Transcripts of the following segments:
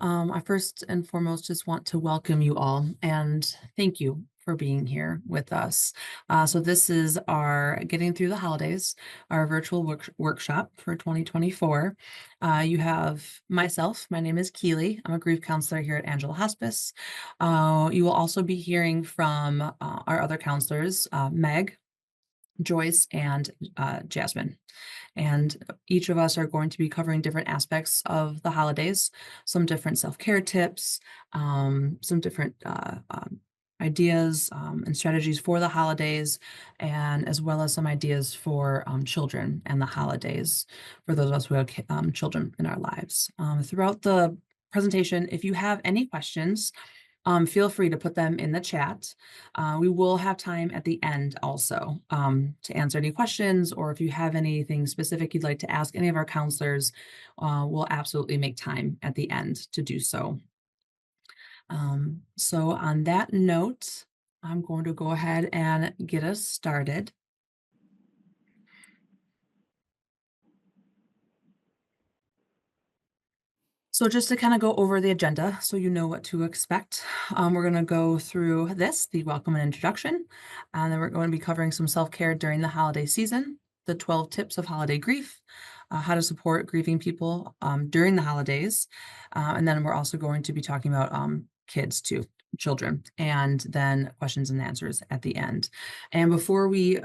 I first and foremost just want to welcome you all and thank you for being here with us. So this is our Getting Through the Holidays, our virtual workshop for 2024. You have myself. My name is Keely. I'm a grief counselor here at Angela Hospice. You will also be hearing from our other counselors, Meg, Joyce, and Jasmine. And each of us are going to be covering different aspects of the holidays, some different self-care tips, some different ideas and strategies for the holidays, and as well as some ideas for children and the holidays for those of us who have children in our lives. Throughout the presentation, if you have any questions, feel free to put them in the chat. We will have time at the end also to answer any questions, or if you have anything specific you'd like to ask any of our counselors, we'll absolutely make time at the end to do so. So on that note, I'm going to go ahead and get us started. So just to kind of go over the agenda so you know what to expect, we're going to go through this, the welcome and introduction, and then we're going to be covering some self-care during the holiday season, the 12 tips of holiday grief, how to support grieving people during the holidays, and then we're also going to be talking about kids too, children, and then questions and answers at the end. And before we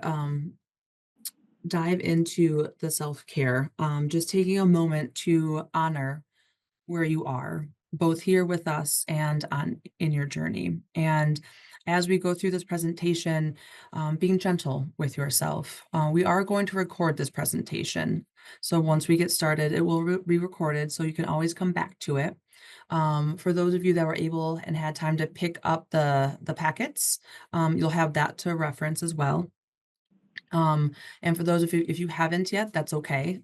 dive into the self-care, just taking a moment to honor where you are, both here with us and on in your journey. And as we go through this presentation, being gentle with yourself. We are going to record this presentation. So once we get started, it will be recorded, so you can always come back to it. For those of you that were able and had time to pick up the packets, you'll have that to reference as well. And for those of you, if you haven't yet, that's okay.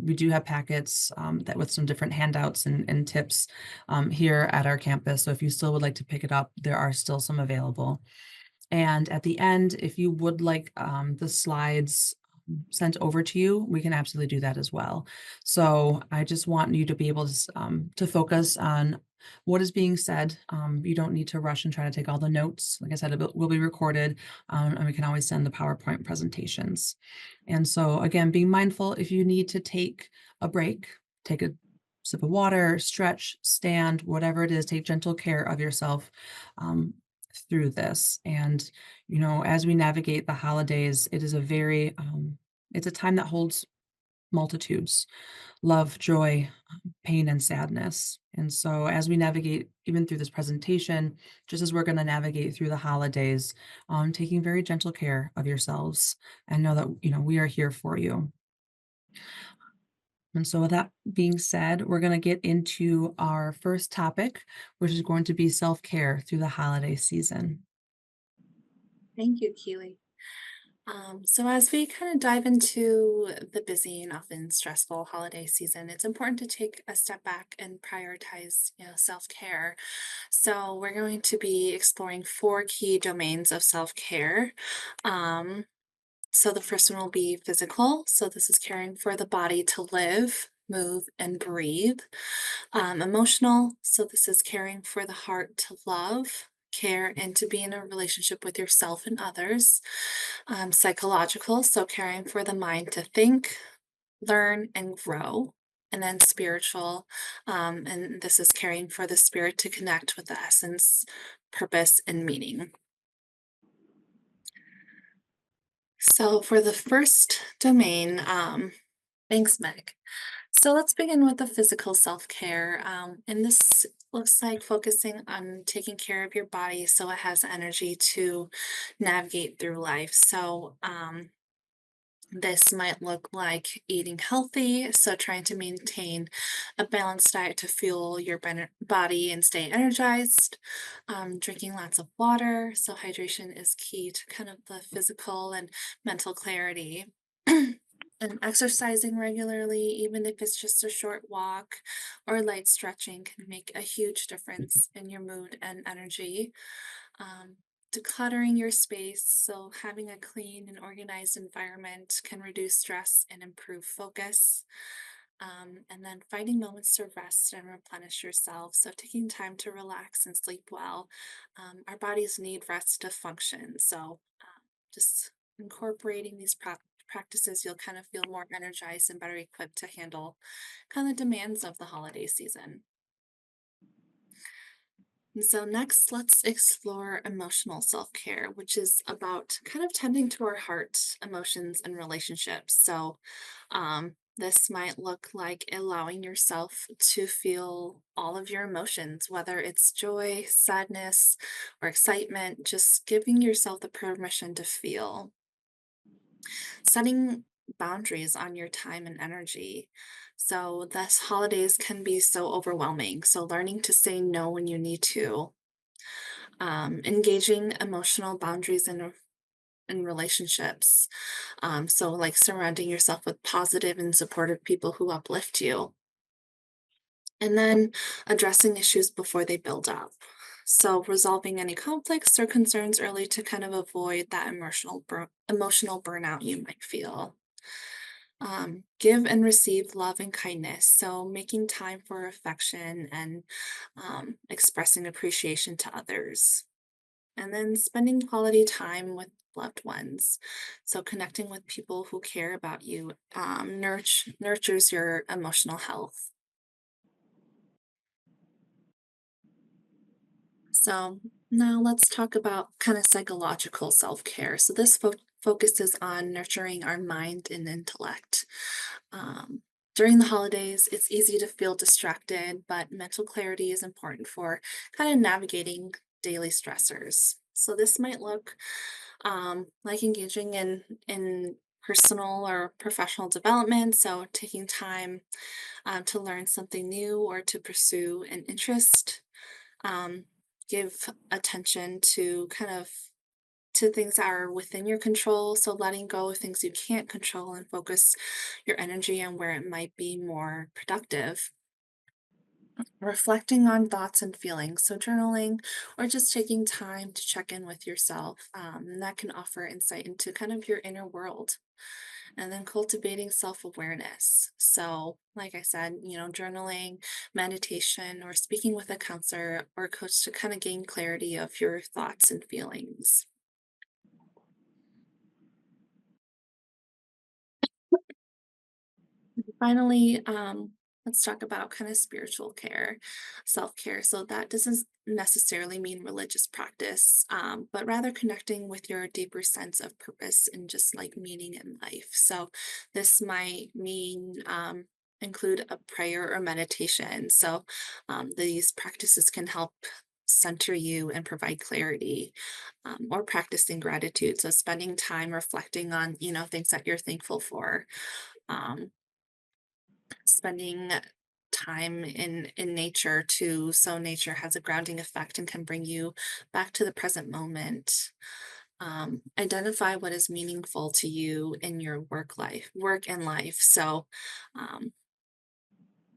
We do have packets that with some different handouts and tips here at our campus. So if you still would like to pick it up, there are still some available. And at the end, if you would like the slides sent over to you, we can absolutely do that as well. So I just want you to be able to focus on what is being said. You don't need to rush and try to take all the notes. Like I said, it will be recorded, and we can always send the PowerPoint presentations. And so again, being mindful, if you need to take a break, take a sip of water, stretch, stand, whatever it is, take gentle care of yourself through this. And, as we navigate the holidays, it is it's a time that holds multitudes, love, joy, pain, and sadness. And so as we navigate even through this presentation, just as we're going to navigate through the holidays, taking very gentle care of yourselves and know that, we are here for you. And so with that being said, we're going to get into our first topic, which is going to be self-care through the holiday season. Thank you, Keely. So as we kind of dive into the busy and often stressful holiday season, it's important to take a step back and prioritize, self-care. So we're going to be exploring four key domains of self-care. Um, so the first one will be physical. So this is caring for the body to live, move, and breathe. Emotional. So this is caring for the heart to love, care, and to be in a relationship with yourself and others. Psychological. So caring for the mind to think, learn, and grow. And then spiritual. And this is caring for the spirit to connect with the essence, purpose, and meaning. So for the first domain, thanks, Meg. So let's begin with the physical self care. And this looks like focusing on taking care of your body so it has energy to navigate through life. So, this might look like eating healthy, so trying to maintain a balanced diet to fuel your body and stay energized. Drinking lots of water, so hydration is key to kind of the physical and mental clarity. And exercising regularly, even if it's just a short walk or light stretching, can make a huge difference in your mood and energy. Decluttering your space, so having a clean and organized environment can reduce stress and improve focus. And then finding moments to rest and replenish yourself. So, taking time to relax and sleep well. Our bodies need rest to function. So, just incorporating these practices, you'll kind of feel more energized and better equipped to handle kind of demands of the holiday season. And so, next, let's explore emotional self care, which is about kind of tending to our heart, emotions, and relationships. So, this might look like allowing yourself to feel all of your emotions, whether it's joy, sadness, or excitement, just giving yourself the permission to feel. Setting boundaries on your time and energy. So, this holidays can be so overwhelming. So, learning to say no when you need to, engaging emotional boundaries in relationships. So, like surrounding yourself with positive and supportive people who uplift you, and then addressing issues before they build up. So, resolving any conflicts or concerns early to kind of avoid that emotional burnout you might feel. Give and receive love and kindness. So, making time for affection and expressing appreciation to others. And then spending quality time with loved ones. So, connecting with people who care about you nurtures your emotional health. So, now let's talk about kind of psychological self care. So, this focuses on nurturing our mind and intellect. Um, During the holidays, it's easy to feel distracted, but mental clarity is important for kind of navigating daily stressors. So, this might look like engaging in personal or professional development. So, taking time to learn something new or to pursue an interest. Um, Give attention to kind of to things that are within your control. So, letting go of things you can't control and focus your energy on where it might be more productive. Reflecting on thoughts and feelings. So, journaling or just taking time to check in with yourself. And that can offer insight into kind of your inner world. And then cultivating self awareness. So, like I said, journaling, meditation, or speaking with a counselor or coach to kind of gain clarity of your thoughts and feelings. Finally, let's talk about kind of spiritual care, self care. So, that doesn't necessarily mean religious practice, but rather connecting with your deeper sense of purpose and just like meaning in life. So, this might mean include a prayer or meditation. So, these practices can help center you and provide clarity, or practicing gratitude. So, spending time reflecting on, things that you're thankful for. Um, Spending time in nature too, so nature has a grounding effect and can bring you back to the present moment. Identify what is meaningful to you in your work and life. So, um,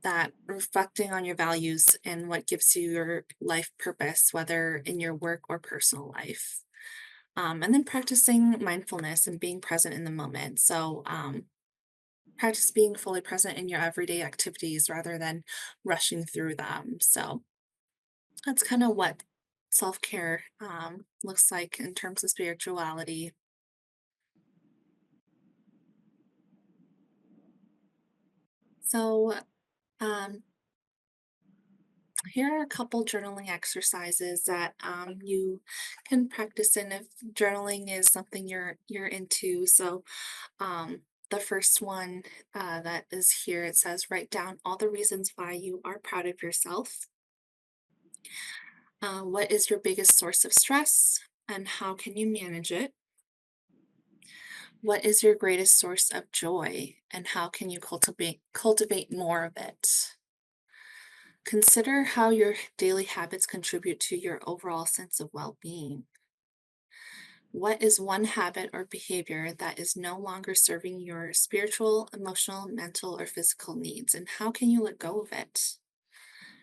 that reflecting on your values and what gives you your life purpose, whether in your work or personal life. And then practicing mindfulness and being present in the moment. So, practice being fully present in your everyday activities rather than rushing through them. So that's kind of what self care looks like in terms of spirituality. So, um, here are a couple journaling exercises that you can practice in if journaling is something you're into. So, the first one that is here, it says write down all the reasons why you are proud of yourself. What is your biggest source of stress and how can you manage it? What is your greatest source of joy and how can you cultivate more of it? Consider how your daily habits contribute to your overall sense of well-being. What is one habit or behavior that is no longer serving your spiritual, emotional, mental, or physical needs and how can you let go of it?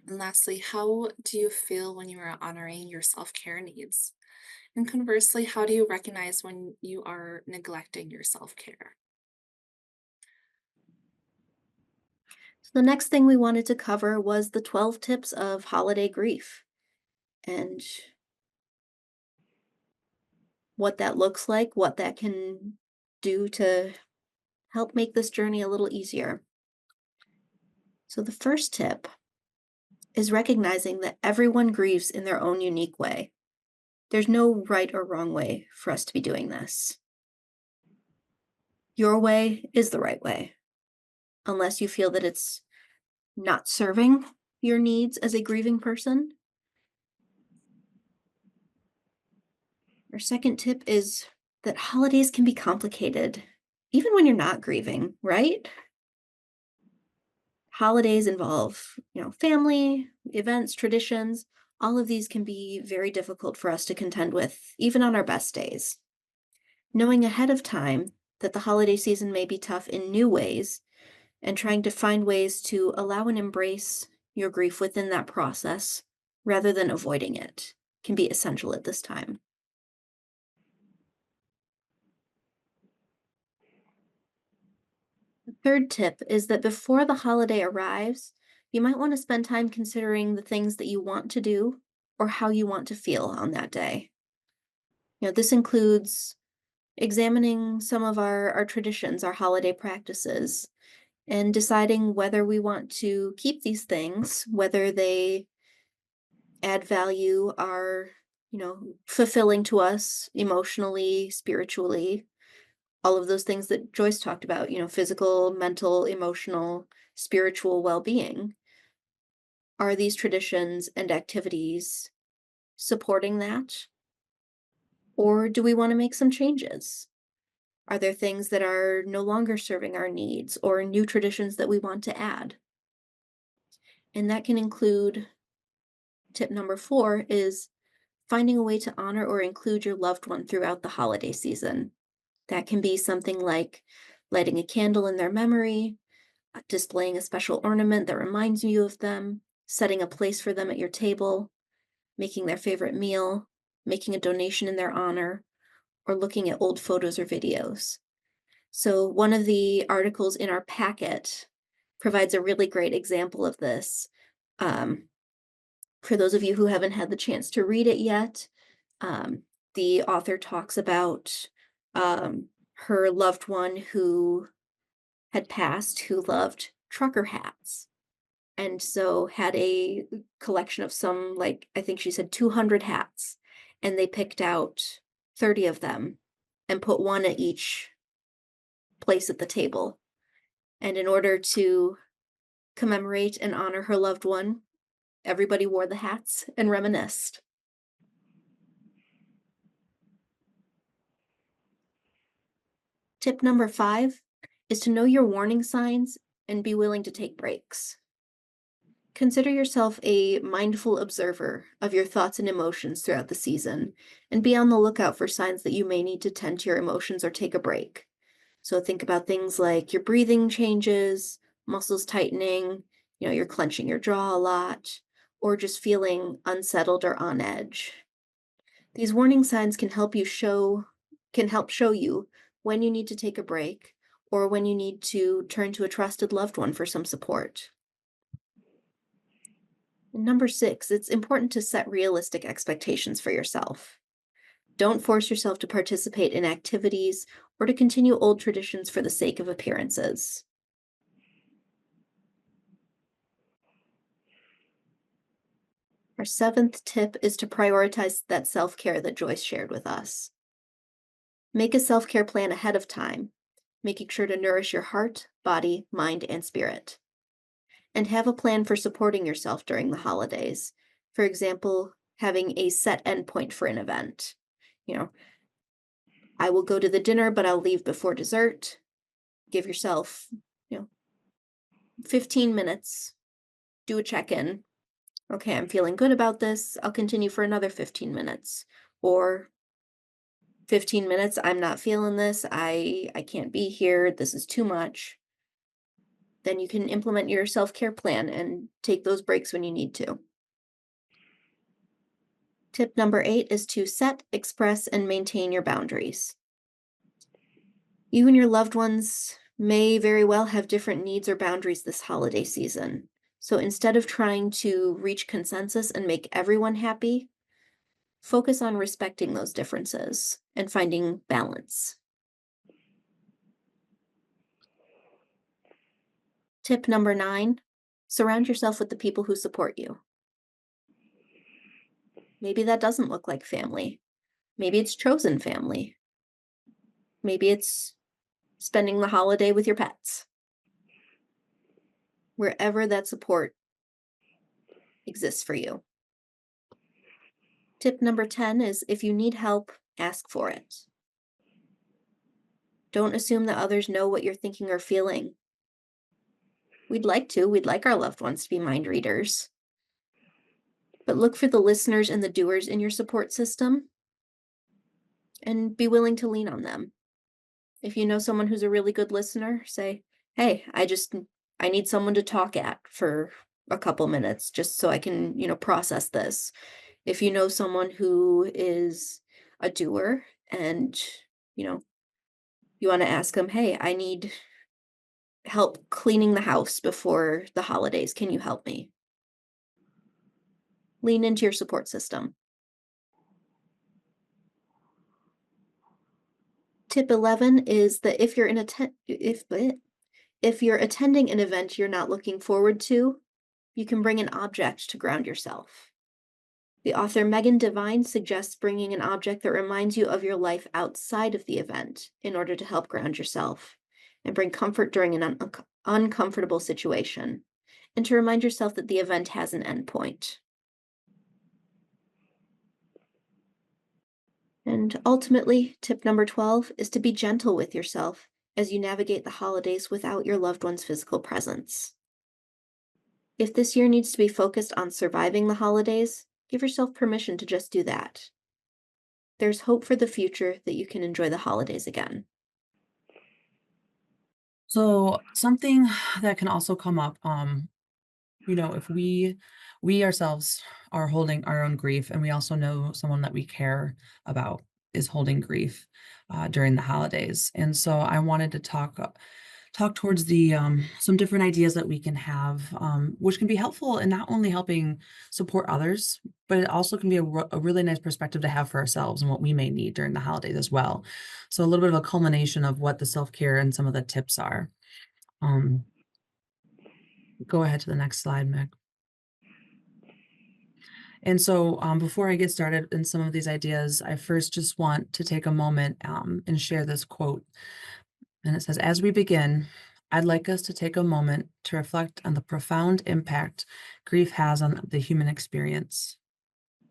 And lastly, how do you feel when you are honoring your self-care needs? And conversely, how do you recognize when you are neglecting your self care? So the next thing we wanted to cover was the 12 tips of holiday grief and what that looks like, what that can do to help make this journey a little easier. So the first tip is recognizing that everyone grieves in their own unique way. There's no right or wrong way for us to be doing this. Your way is the right way, unless you feel that it's not serving your needs as a grieving person. Our second tip is that holidays can be complicated, even when you're not grieving, right? Holidays involve, family, events, traditions. All of these can be very difficult for us to contend with, even on our best days. Knowing ahead of time that the holiday season may be tough in new ways and trying to find ways to allow and embrace your grief within that process rather than avoiding it can be essential at this time. The third tip is that before the holiday arrives, you might want to spend time considering the things that you want to do or how you want to feel on that day. This includes examining some of our traditions, our holiday practices, and deciding whether we want to keep these things, whether they add value, are, fulfilling to us emotionally, spiritually, all of those things that Joyce talked about, physical, mental, emotional, spiritual well being. Are these traditions and activities supporting that? Or do we want to make some changes? Are there things that are no longer serving our needs or new traditions that we want to add? And that can include tip number 4 is finding a way to honor or include your loved one throughout the holiday season. That can be something like lighting a candle in their memory, displaying a special ornament that reminds you of them, setting a place for them at your table, making their favorite meal, making a donation in their honor, or looking at old photos or videos. So, one of the articles in our packet provides a really great example of this. Um, for those of you who haven't had the chance to read it yet, um, the author talks about her loved one who had passed who loved trucker hats. And so had a collection of some, like, I think she said 200 hats. And they picked out 30 of them and put one at each place at the table. And in order to commemorate and honor her loved one, everybody wore the hats and reminisced. Tip number 5 is to know your warning signs and be willing to take breaks. Consider yourself a mindful observer of your thoughts and emotions throughout the season, and be on the lookout for signs that you may need to tend to your emotions or take a break. So think about things like your breathing changes, muscles tightening, you're clenching your jaw a lot, or just feeling unsettled or on edge. These warning signs can help show you when you need to take a break or when you need to turn to a trusted loved one for some support. And number 6, it's important to set realistic expectations for yourself. Don't force yourself to participate in activities or to continue old traditions for the sake of appearances. Our seventh tip is to prioritize that self care that Joyce shared with us. Make a self care plan ahead of time, making sure to nourish your heart, body, mind, and spirit. And have a plan for supporting yourself during the holidays. For example, having a set endpoint for an event. You know, I will go to the dinner, but I'll leave before dessert. Give yourself, you know, 15 minutes, do a check in. Okay, I'm feeling good about this. I'll continue for another 15 minutes. Or 15 minutes, I'm not feeling this. I can't be here. This is too much. Then you can implement your self-care plan and take those breaks when you need to. Tip number 8 is to set, express, and maintain your boundaries. You and your loved ones may very well have different needs or boundaries this holiday season. So instead of trying to reach consensus and make everyone happy, focus on respecting those differences and finding balance. Tip number 9, surround yourself with the people who support you. Maybe that doesn't look like family. Maybe it's chosen family. Maybe it's spending the holiday with your pets. Wherever that support exists for you. Tip number 10 is if you need help, ask for it. Don't assume that others know what you're thinking or feeling. We'd like to, we'd like our loved ones to be mind readers. But look for the listeners and the doers in your support system and be willing to lean on them. If you know someone who's a really good listener, say, "Hey, I need someone to talk at for a couple minutes just so I can, process this." If you know someone who is a doer and, you know, you want to ask them, "Hey, I need help cleaning the house before the holidays. Can you help me?" Lean into your support system. Tip 11 is that if you're attending an event you're not looking forward to, you can bring an object to ground yourself. The author Megan Devine suggests bringing an object that reminds you of your life outside of the event in order to help ground yourself and bring comfort during an uncomfortable situation, and to remind yourself that the event has an endpoint. And ultimately, tip number 12 is to be gentle with yourself as you navigate the holidays without your loved one's physical presence. If this year needs to be focused on surviving the holidays, give yourself permission to just do that. There's hope for the future that you can enjoy the holidays again. So something that can also come up, if we ourselves are holding our own grief, and we also know someone that we care about is holding grief during the holidays, and so I wanted to talk towards the some different ideas that we can have, which can be helpful in not only helping support others, but it also can be a really nice perspective to have for ourselves and what we may need during the holidays as well. So a little bit of a culmination of what the self care and some of the tips are. Um, Go ahead to the next slide, Mick. And so, before I get started in some of these ideas, I first just want to take a moment and share this quote. And it says, "As we begin, I'd like us to take a moment to reflect on the profound impact grief has on the human experience.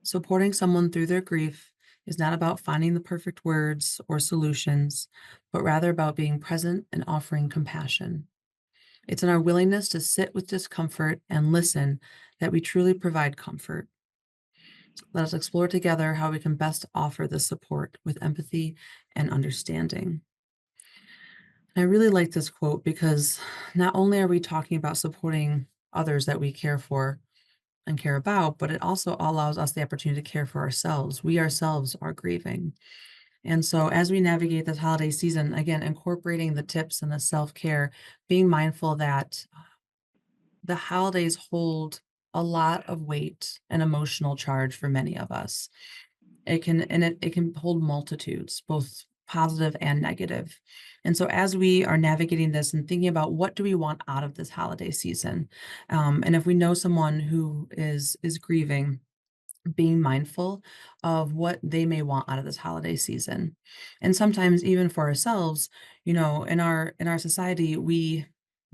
Supporting someone through their grief is not about finding the perfect words or solutions, but rather about being present and offering compassion. It's in our willingness to sit with discomfort and listen that we truly provide comfort. Let us explore together how we can best offer this support with empathy and understanding." I really like this quote because not only are we talking about supporting others that we care for and care about, but it also allows us the opportunity to care for ourselves. We ourselves are grieving. And so as we navigate this holiday season, again, incorporating the tips and the self-care, being mindful that the holidays hold a lot of weight and emotional charge for many of us. It can hold multitudes, both positive and negative. And so as we are navigating this and thinking about what do we want out of this holiday season, and if we know someone who is grieving, being mindful of what they may want out of this holiday season. And sometimes even for ourselves, in our society, we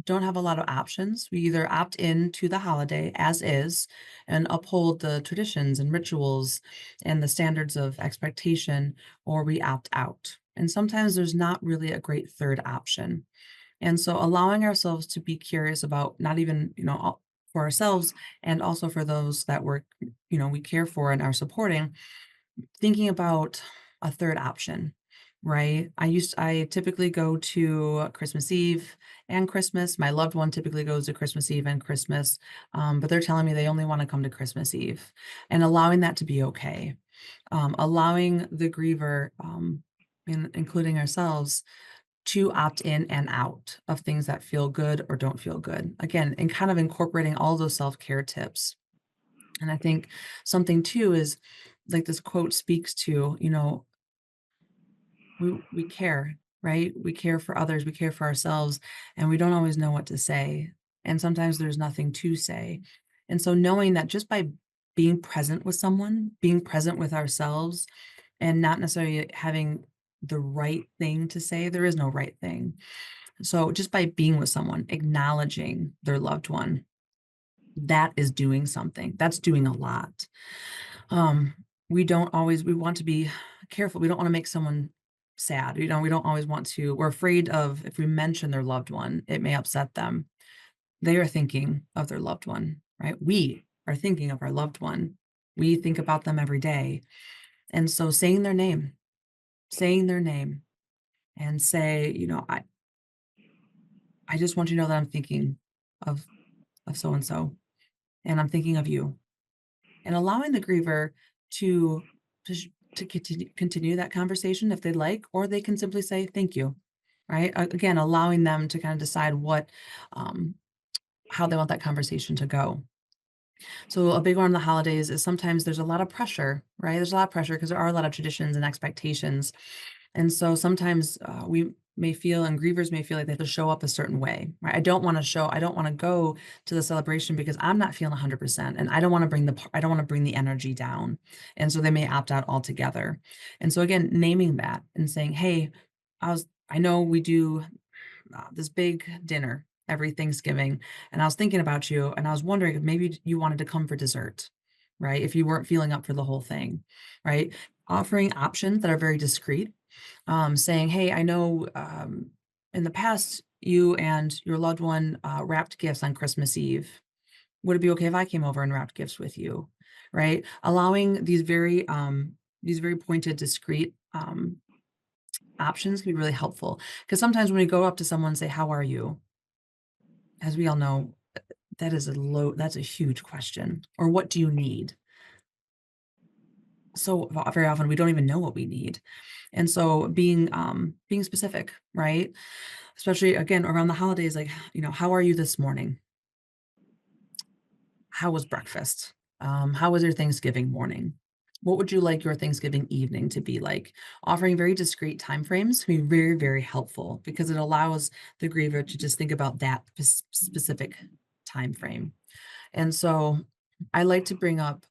don't have a lot of options. We either opt in to the holiday as is and uphold the traditions and rituals and the standards of expectation, or we opt out. And sometimes there's not really a great third option. And so allowing ourselves to be curious about not even, for ourselves and also for those that we care for and are supporting, thinking about a third option, right? I typically go to Christmas Eve and Christmas. My loved one typically goes to Christmas Eve and Christmas, but they're telling me they only want to come to Christmas Eve, and allowing that to be okay. Allowing the griever, including ourselves, to opt in and out of things that feel good or don't feel good. Again, and kind of incorporating all those self-care tips. And I think something too is like this quote speaks to, we care, right? We care for others, we care for ourselves, and we don't always know what to say. And sometimes there's nothing to say. And so knowing that just by being present with someone, being present with ourselves, and not necessarily having the right thing to say, there is no right thing. So just by being with someone, acknowledging their loved one, that is doing something. That's doing a lot. Um, we want to be careful. We don't wanna make someone sad, we don't always want to we're afraid of if we mention their loved one, it may upset them. They are thinking of their loved one, right? We are thinking of our loved one. We think about them every day, and so saying their name and say, "I just want you to know that I'm thinking of so and so, and I'm thinking of you." And allowing the griever to to continue that conversation if they'd like, or they can simply say, "Thank you," right? Again, allowing them to kind of decide um, how they want that conversation to go. So a big one on the holidays is sometimes there's a lot of pressure, right? There's a lot of pressure because there are a lot of traditions and expectations. And so sometimes we may feel and grievers may feel like they have to show up a certain way, right? I don't want to go to the celebration because I'm not feeling 100% and I don't want to I don't want to bring the energy down. And so they may opt out altogether. And so again, naming that and saying, "Hey, I know we do this big dinner every Thanksgiving, and I was thinking about you, and I was wondering if maybe you wanted to come for dessert, right? If you weren't feeling up for the whole thing, right? Offering options that are very discreet, saying, "Hey, I know in the past you and your loved one wrapped gifts on Christmas Eve. Would it be okay if I came over and wrapped gifts with you?" Right? Allowing these very pointed, discreet options can be really helpful because sometimes when we go up to someone and say, "How are you?" As we all know, that's a huge question. Or what do you need? So very often we don't even know what we need. And so being specific, right? Especially again around the holidays, like, how are you this morning? How was breakfast? How was your Thanksgiving morning? What would you like your Thanksgiving evening to be like? Offering very discrete time frames can be very, very helpful because it allows the griever to just think about that specific time frame. And so I like to bring up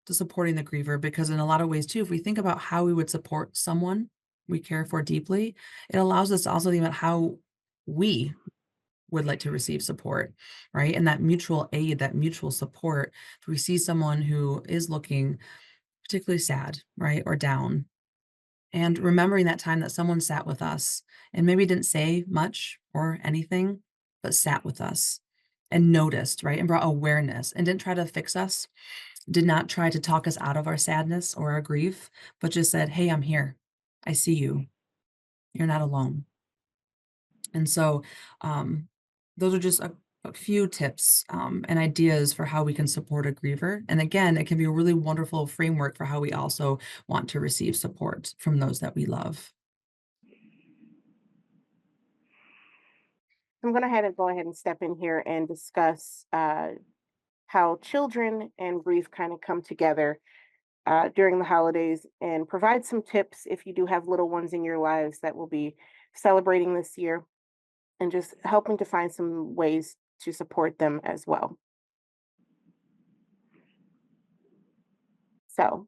the supporting the griever because in a lot of ways too, if we think about how we would support someone we care for deeply, it allows us to also think about how we would like to receive support, right? And that mutual aid, that mutual support. If we see someone who is looking particularly sad, right, or down, and remembering that time that someone sat with us and maybe didn't say much or anything, but sat with us and noticed, right, and brought awareness and didn't try to fix us, did not try to talk us out of our sadness or our grief, but just said, "Hey, I'm here. I see you. You're not alone." And so, those are just a few tips and ideas for how we can support a griever. And again, it can be a really wonderful framework for how we also want to receive support from those that we love. I'm going to go ahead and step in here and discuss how children and grief kind of come together during the holidays and provide some tips if you do have little ones in your lives that will be celebrating this year and just helping to find some ways to support them as well. So,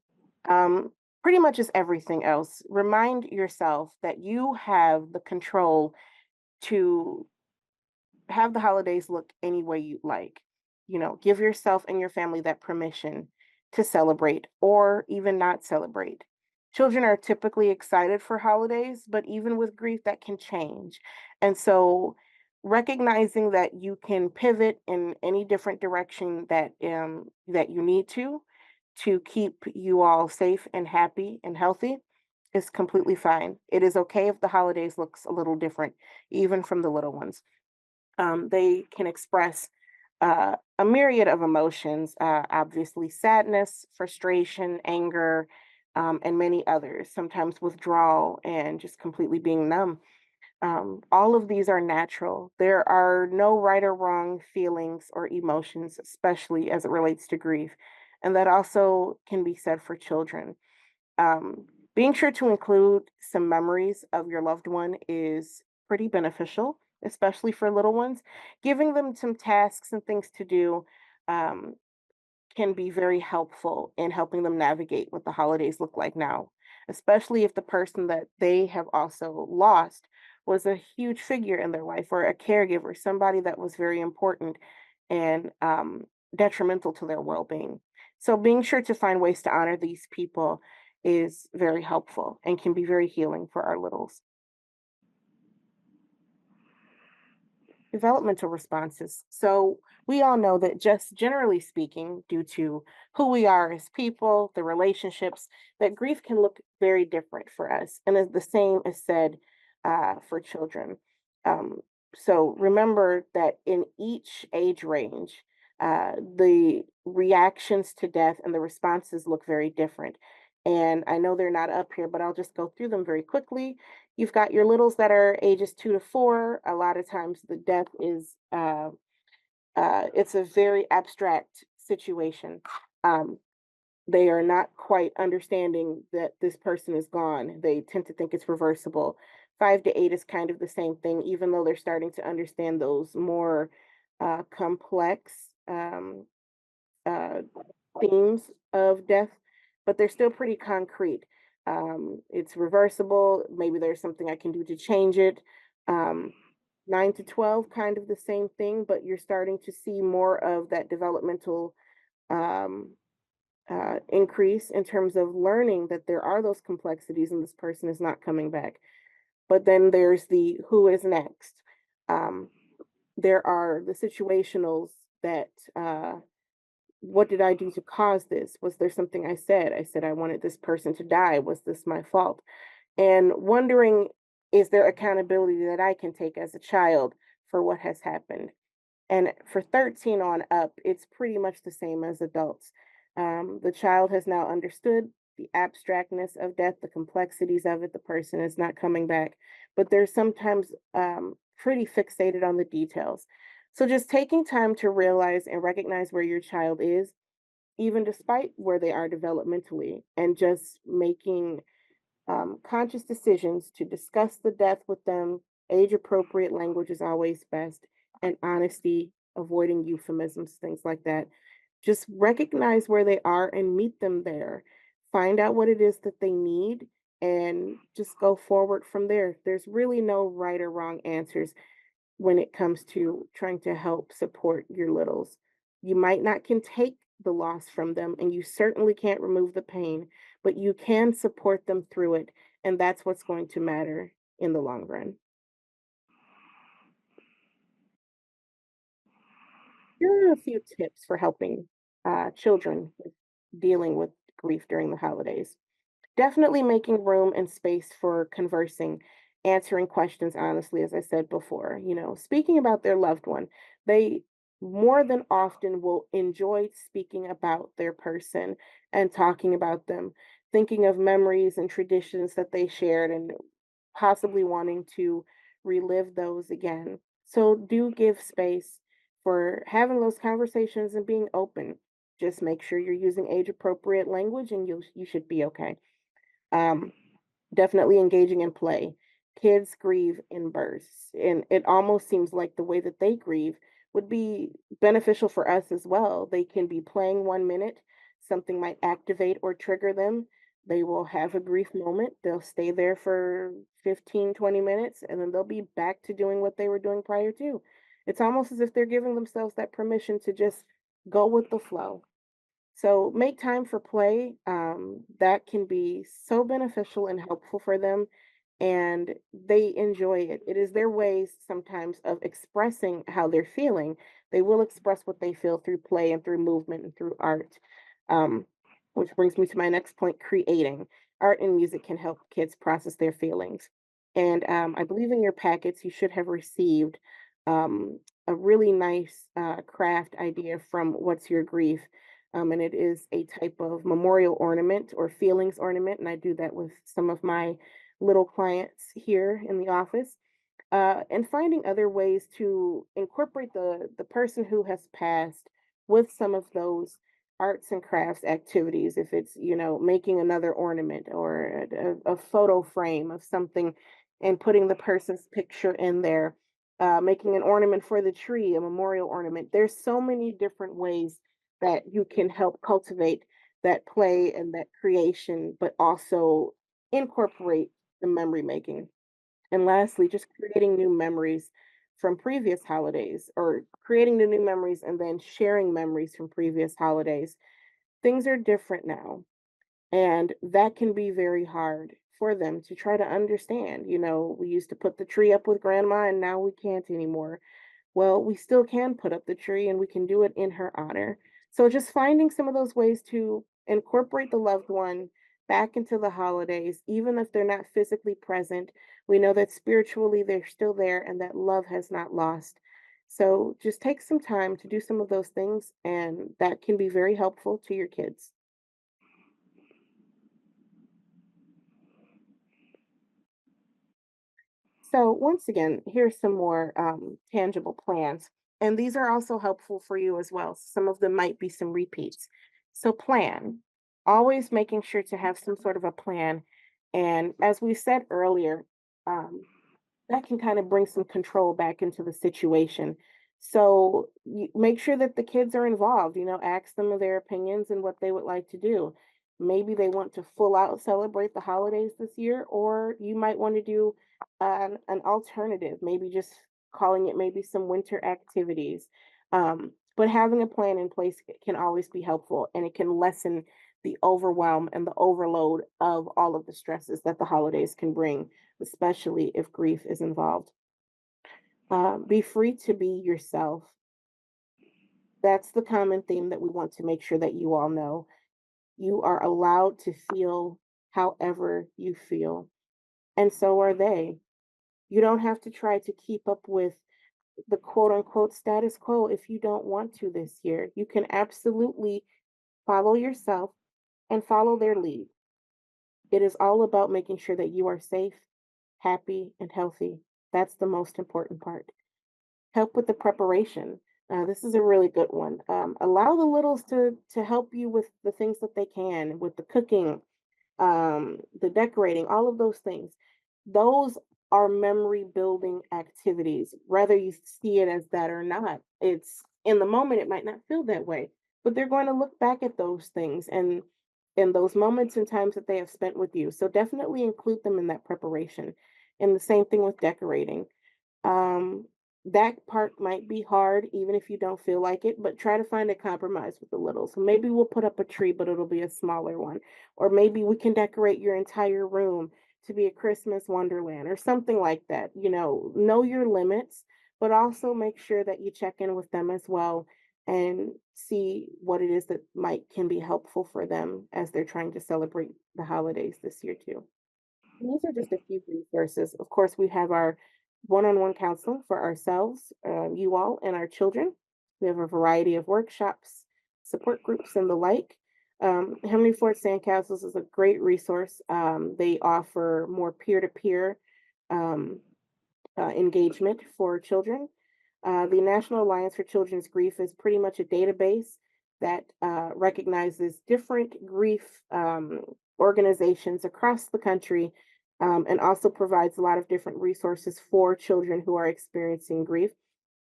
um, pretty much as everything else, remind yourself that you have the control to have the holidays look any way you like. Give yourself and your family that permission to celebrate or even not celebrate. Children are typically excited for holidays, but even with grief, that can change. And so, recognizing that you can pivot in any different direction that you need to keep you all safe and happy and healthy is completely fine. It is okay if the holidays looks a little different, even from the little ones. They can express a myriad of emotions, obviously sadness, frustration, anger, and many others, sometimes withdrawal and just completely being numb. All of these are natural. There are no right or wrong feelings or emotions, especially as it relates to grief. And that also can be said for children. Um, Being sure to include some memories of your loved one is pretty beneficial, especially for little ones. Giving them some tasks and things to do um, can be very helpful in helping them navigate what the holidays look like now, especially if the person that they have also lost was a huge figure in their life or a caregiver, somebody that was very important and detrimental to their well being. So, being sure to find ways to honor these people is very helpful and can be very healing for our littles. Developmental responses. So we all know that just generally speaking, due to who we are as people, the relationships, that grief can look very different for us. And the same is said for children. Um, so remember that in each age range, the reactions to death and the responses look very different. And I know they're not up here, but I'll just go through them very quickly. You've got your littles that are ages 2 to 4. A lot of times the death is it's a very abstract situation. Um, they are not quite understanding that this person is gone. They tend to think it's reversible. 5 to 8 is kind of the same thing, even though they're starting to understand those more complex uh, themes of death, but they're still pretty concrete. It's reversible. Maybe there's something I can do to change it. Um, 9 to 12, kind of the same thing, but you're starting to see more of that developmental um, increase in terms of learning that there are those complexities and this person is not coming back. But then there's the who is next. Um, there are the situationals that what did I do to cause this? Was there something I said? I said I wanted this person to die. Was this my fault? And wondering, is there accountability that I can take as a child for what has happened? And for 13 on up, it's pretty much the same as adults. The child has now understood the abstractness of death, the complexities of it. The person is not coming back, but they're sometimes pretty fixated on the details. So just taking time to realize and recognize where your child is, even despite where they are developmentally, and just making conscious decisions to discuss the death with them. Age appropriate language is always best, and honesty, avoiding euphemisms, things like that. Just recognize where they are and meet them there. Find out what it is that they need and just go forward from there. There's really no right or wrong answers when it comes to trying to help support your littles. You might not can take the loss from them and you certainly can't remove the pain, but you can support them through it. And that's what's going to matter in the long run. Here are a few tips for helping children with dealing with grief during the holidays. Definitely making room and space for conversing, answering questions honestly, as I said before, speaking about their loved one. They more than often will enjoy speaking about their person and talking about them, thinking of memories and traditions that they shared and possibly wanting to relive those again. So do give space for having those conversations and being open. Just make sure you're using age appropriate language and you should be okay. Um, Definitely engaging in play. Kids grieve in bursts, and it almost seems like the way that they grieve would be beneficial for us as well. They can be playing 1 minute, something might activate or trigger them. They will have a grief moment. They'll stay there for 15, 20 minutes, and then they'll be back to doing what they were doing prior to. It's almost as if they're giving themselves that permission to just go with the flow. So make time for play. That can be so beneficial and helpful for them, and they enjoy it. It is their ways sometimes of expressing how they're feeling. They will express what they feel through play and through movement and through art. Um, which brings me to my next point, creating. Art and music can help kids process their feelings. And I believe in your packets, you should have received a really nice craft idea from What's Your Grief, and it is a type of memorial ornament or feelings ornament. And I do that with some of my little clients here in the office. and finding other ways to incorporate the person who has passed with some of those arts and crafts activities. If it's, making another ornament or a photo frame of something and putting the person's picture in there, making an ornament for the tree, a memorial ornament. There's so many different ways that you can help cultivate that play and that creation, but also incorporate the memory making. And lastly, just creating new memories from previous holidays, or creating the new memories and then sharing memories from previous holidays. Things are different now, and that can be very hard for them to try to understand. We used to put the tree up with grandma and now we can't anymore. Well, we still can put up the tree and we can do it in her honor. So just finding some of those ways to incorporate the loved one back into the holidays, even if they're not physically present, we know that spiritually they're still there and that love has not lost. So just take some time to do some of those things, and that can be very helpful to your kids. So, once again, here's some more tangible plans. And these are also helpful for you as well. Some of them might be some repeats. So, plan. Always making sure to have some sort of a plan. And as we said earlier, um, that can kind of bring some control back into the situation. So you make sure that the kids are involved, ask them of their opinions and what they would like to do. Maybe they want to full out celebrate the holidays this year, or you might want to do an alternative, maybe just calling it maybe some winter activities. But having a plan in place can always be helpful, and it can lessen the overwhelm and the overload of all of the stresses that the holidays can bring, especially if grief is involved. Be free to be yourself. That's the common theme that we want to make sure that you all know. You are allowed to feel however you feel, and so are they. You don't have to try to keep up with the quote unquote status quo if you don't want to this year. You can absolutely follow yourself and follow their lead. It is all about making sure that you are safe, happy, and healthy. That's the most important part. Help with the preparation. This is a really good one. Allow the littles to help you with the things that they can, with the cooking, the decorating, all of those things. Those are memory building activities, whether you see it as that or not. It's in the moment, it might not feel that way, but they're going to look back at those things and in those moments and times that they have spent with you. So definitely include them in that preparation. And the same thing with decorating. um, that part might be hard, even if you don't feel like it, but try to find a compromise with the little. So maybe we'll put up a tree, but it'll be a smaller one. Or maybe we can decorate your entire room to be a Christmas wonderland or something like that. Know your limits, but also make sure that you check in with them as well and see what it is that might can be helpful for them as they're trying to celebrate the holidays this year too. These are just a few resources. Of course, we have our one-on-one counseling for ourselves, you all, and our children. We have a variety of workshops, support groups, and the like. Henry Ford Sandcastles is a great resource. They offer more peer-to-peer um, engagement for children. The National Alliance for Children's Grief is pretty much a database that recognizes different grief organizations across the country, and also provides a lot of different resources for children who are experiencing grief.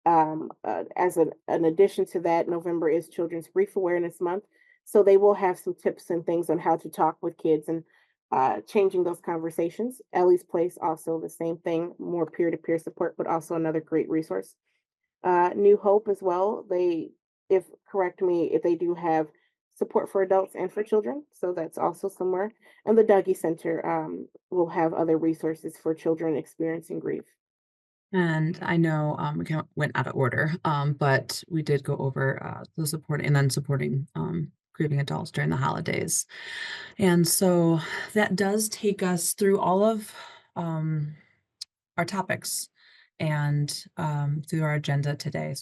As an addition to that, November is Children's Grief Awareness Month. So they will have some tips and things on how to talk with kids and changing those conversations. Ellie's Place, also the same thing, more peer to peer support, but also another great resource. New Hope as well. If correct me, if they do have support for adults and for children, so that's also somewhere. And the Dougie Center will have other resources for children experiencing grief. And I know, we kind of went out of order, but we did go over, the supporting and then supporting, grieving adults during the holidays. And so that does take us through all of, our topics and, through our agenda today.